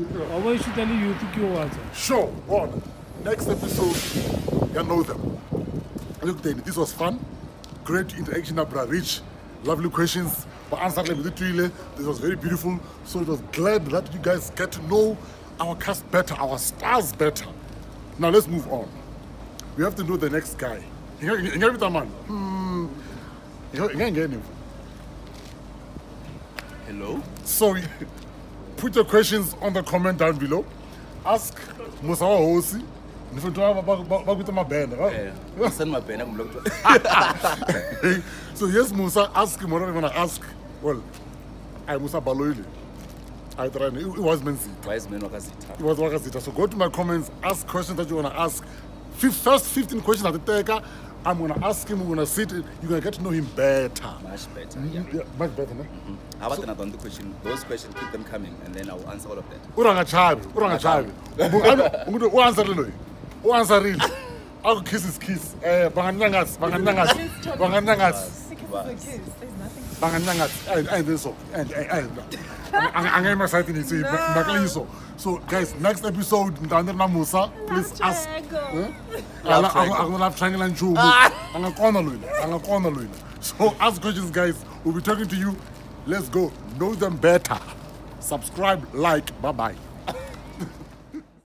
Why should tell you think you watch? Sure, on. Next episode, you know them. Look, this was fun. Great interaction, Abra. Rich, lovely questions. But answered them literally. This was very beautiful. So it was glad that you guys get to know our cast better, our stars better. Now let's move on. We have to know the next guy. Hello? So put your questions on the comment down below. Ask Musawa Hosi. Send my pen. So yes, Musa, ask him whatever you want to ask. Well, I Musa Baloili. I tried. It was Mensita. Wise men wakazita. It was Wakazita. So go to my comments, ask questions that you want to ask. First 15 questions at the taker. I'm going to ask him, we're going to sit, you're going to get to know him better. Much better. Yeah, much better, no? How about another question? Those questions, keep them coming, and then I'll answer all of that. Urangachabi. Who answer it? Who answer it? I'll kiss his kiss. Banganyangas. I think so. I'm excited to see. So guys, next episode, Musa, please ask. I'm gonna have triangle and Joe. I'm a corner. So ask questions, guys. We'll be talking to you. Let's go. Know them better. Subscribe, like. Bye bye.